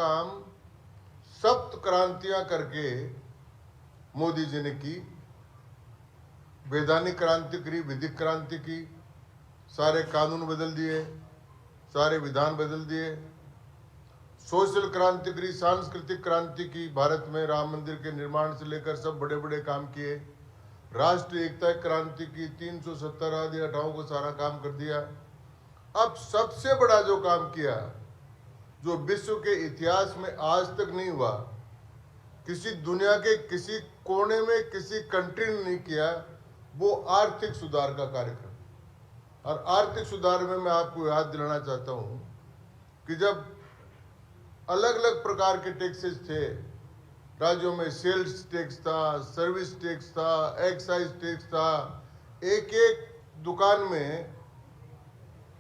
काम सप्त क्रांतियां करके मोदी जी ने की। वैधानिक क्रांति करी, विधिक क्रांति की, सारे कानून बदल दिए, सारे विधान बदल दिए। सोशल क्रांति करी, सांस्कृतिक क्रांति की, भारत में राम मंदिर के निर्माण से लेकर सब बड़े बड़े काम किए। राष्ट्रीय एकता क्रांति की, 370 आदि हटाओं को सारा काम कर दिया। अब सबसे बड़ा जो काम किया, जो विश्व के इतिहास में आज तक नहीं हुआ, किसी दुनिया के किसी कोने में किसी कंट्री ने नहीं किया, वो आर्थिक सुधार का कार्यक्रम। और आर्थिक सुधार में मैं आपको याद दिलाना चाहता हूं कि जब अलग अलग प्रकार के टैक्सेस थे, राज्यों में सेल्स टैक्स था, सर्विस टैक्स था, एक्साइज टैक्स था, एक एक दुकान में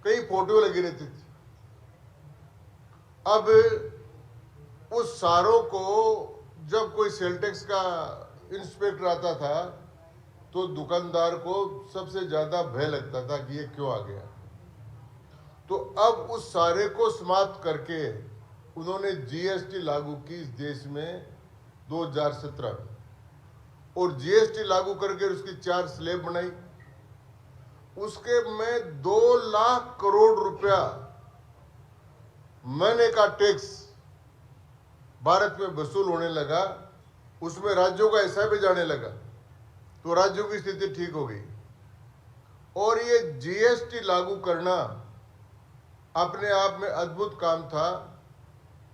कई फोटो लगी रहती थी। अब उस सारों को जब कोई सेल टैक्स का इंस्पेक्टर आता था तो दुकानदार को सबसे ज्यादा भय लगता था कि ये क्यों आ गया। तो अब उस सारे को समाप्त करके उन्होंने जीएसटी लागू की इस देश में 2017 में, और जीएसटी लागू करके उसकी 4 स्लैब बनाई। उसके में 2 लाख करोड़ रुपया महीने का टैक्स भारत में वसूल होने लगा। उसमें राज्यों का हिस्सा भी जाने लगा, तो राज्यों की स्थिति ठीक हो गई। और ये जीएसटी लागू करना अपने आप में अद्भुत काम था।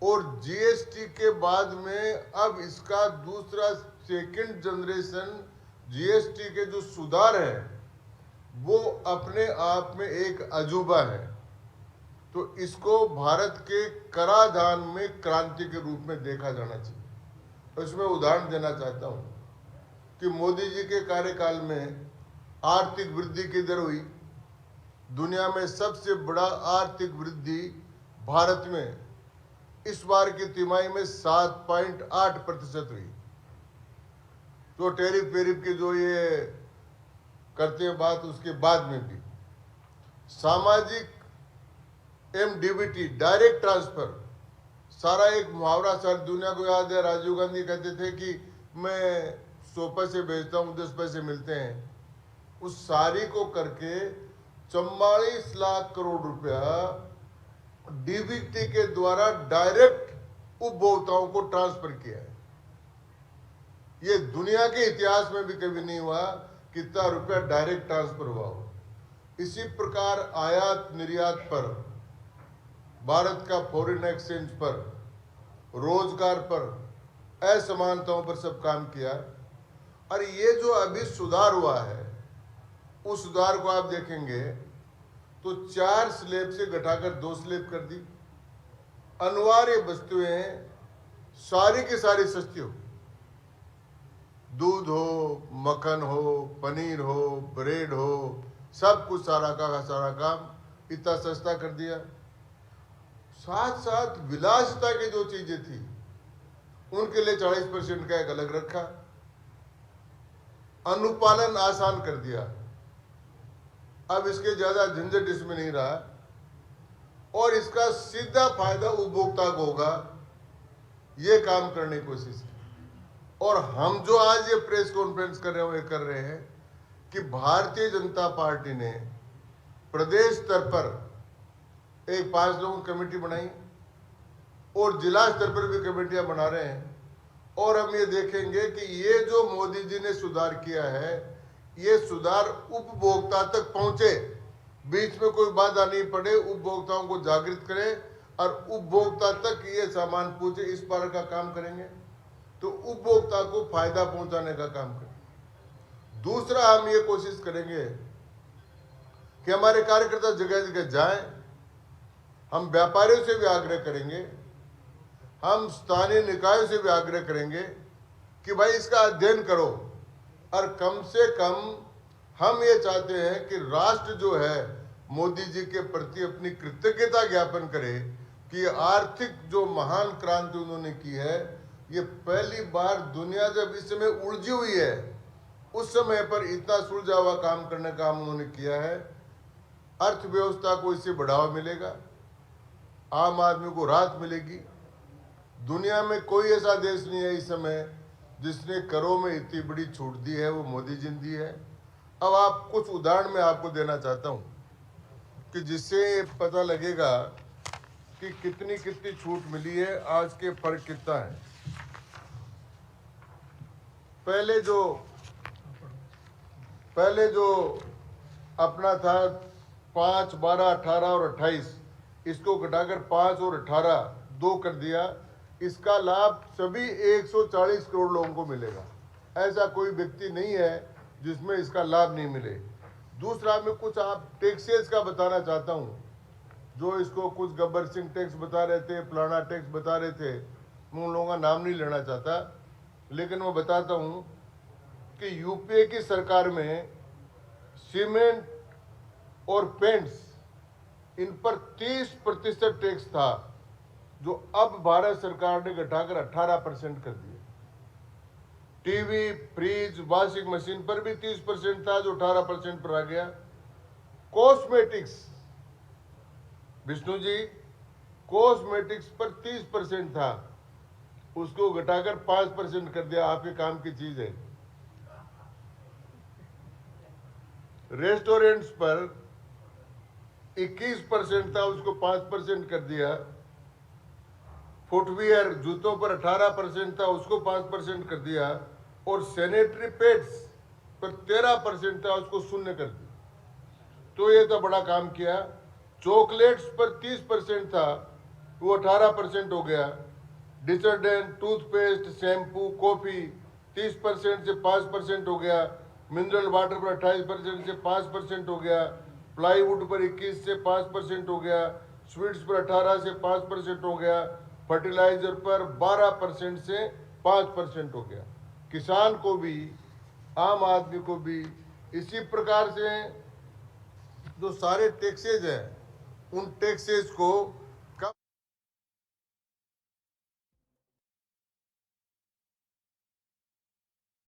और जीएसटी के बाद में अब इसका दूसरा सेकंड जनरेशन जीएसटी के जो सुधार है वो अपने आप में एक अजूबा है। तो इसको भारत के कराधान में क्रांति के रूप में देखा जाना चाहिए। इसमें उदाहरण देना चाहता हूं कि मोदी जी के कार्यकाल में आर्थिक वृद्धि की दर हुई, दुनिया में सबसे बड़ा आर्थिक वृद्धि भारत में इस बार की तिमाही में 7.8% हुई। तो टैरिफ वेरिफ की जो ये करते हैं बात, उसके बाद में भी सामाजिक एमडीबीटी, डायरेक्ट ट्रांसफर, सारा एक मुहावरा सारी दुनिया को याद है। राजीव गांधी कहते थे कि मैं 100 पैसे भेजता हूं, 10 पैसे मिलते हैं। उस सारी को करके 44 लाख करोड़ रुपया डीबीटी के द्वारा डायरेक्ट उपभोक्ताओं को ट्रांसफर किया है। ये दुनिया के इतिहास में भी कभी नहीं हुआ कि इतना रुपया डायरेक्ट ट्रांसफर हुआ हो। इसी प्रकार आयात निर्यात पर, भारत का फॉरेन एक्सचेंज पर, रोजगार पर, असमानताओं पर सब काम किया। और ये जो अभी सुधार हुआ है, उस सुधार को आप देखेंगे तो 4 स्लैब से घटाकर 2 स्लैब कर दी। अनिवार्य वस्तुएं सारी की सारी सस्ती हो, दूध हो, मक्खन हो, पनीर हो, ब्रेड हो, सब कुछ सारा का सारा काम इतना सस्ता कर दिया। साथ साथ विलासिता की जो चीजें थी उनके लिए 40% का एक अलग रखा। अनुपालन आसान कर दिया, अब इसके ज्यादा झंझट इसमें नहीं रहा, और इसका सीधा फायदा उपभोक्ता को होगा। ये काम करने की कोशिश की। और हम जो आज ये प्रेस कॉन्फ्रेंस कर रहे हैं वो ये कर रहे हैं कि भारतीय जनता पार्टी ने प्रदेश स्तर पर एक 5 लोगों की कमेटी बनाई और जिला स्तर पर भी कमेटियां बना रहे हैं। और हम ये देखेंगे कि ये जो मोदी जी ने सुधार किया है, ये सुधार उपभोक्ता तक पहुंचे, बीच में कोई बाधा नहीं पड़े, उपभोक्ताओं को जागृत करें और उपभोक्ता तक ये सामान पहुंचे, इस पर का काम करेंगे तो उपभोक्ता को फायदा पहुंचाने का काम करें। दूसरा, हम ये कोशिश करेंगे कि हमारे कार्यकर्ता जगह जगह जाएं। हम व्यापारियों से भी आग्रह करेंगे, हम स्थानीय निकायों से भी आग्रह करेंगे कि भाई इसका अध्ययन करो। और कम से कम हम ये चाहते हैं कि राष्ट्र जो है मोदी जी के प्रति अपनी कृतज्ञता ज्ञापन करे कि आर्थिक जो महान क्रांति उन्होंने की है, ये पहली बार दुनिया जब इस समय उलझी हुई है उस समय पर इतना सुलझा हुआ काम करने का काम उन्होंने किया है। अर्थव्यवस्था को इससे बढ़ावा मिलेगा, आम आदमी को राहत मिलेगी, दुनिया में कोई ऐसा देश नहीं है इस समय जिसने करों में इतनी बड़ी छूट दी है, वो मोदी जी ने दी है। अब आप कुछ उदाहरण मैं आपको देना चाहता हूं कि जिससे पता लगेगा कि कितनी कितनी छूट मिली है, आज के फर्क कितना है। पहले जो अपना था 5, 12, 18 और 28, इसको घटाकर 5 और 18 2 कर दिया। इसका लाभ सभी 140 करोड़ लोगों को मिलेगा। ऐसा कोई व्यक्ति नहीं है जिसमें इसका लाभ नहीं मिले। दूसरा, मैं कुछ आप टैक्सेस का बताना चाहता हूं, जो इसको कुछ गब्बर सिंह टैक्स बता रहे थे, फलाना टैक्स बता रहे थे। मैं उन लोगों का नाम नहीं लेना चाहता, लेकिन मैं बताता हूं कि यूपीए की सरकार में सीमेंट और पेंट्स, इन पर 30% टैक्स था, जो अब भारत सरकार ने घटाकर 18% कर दिया। टीवी, फ्रिज, वॉशिंग मशीन पर भी 30% था, जो 18% पर आ गया। कॉस्मेटिक्स, विष्णु जी, कॉस्मेटिक्स पर 30% था, उसको घटाकर 5% कर दिया। आपके काम की चीज है। रेस्टोरेंट्स पर 21% था, उसको 5% कर दिया। फुटवियर, जूतों पर 18% था, उसको 5% कर दिया। और सैनिटरी पैड्स पर 13% था, उसको 0 कर दिया। तो ये तो बड़ा काम किया। चॉकलेट्स पर 30% था, वो 18% हो गया। डिटर्जेंट, टूथपेस्ट, शैम्पू, कॉफी 30% से 5% हो गया। मिनरल वाटर पर 28% से 5% हो गया। प्लाईवुड पर 21 से 5% हो गया। स्वीट्स पर 18 से 5% हो गया। फर्टिलाइजर पर 12% से 5% हो गया। किसान को भी, आम आदमी को भी इसी प्रकार से जो सारे टैक्सेज हैं, उन टैक्सेज को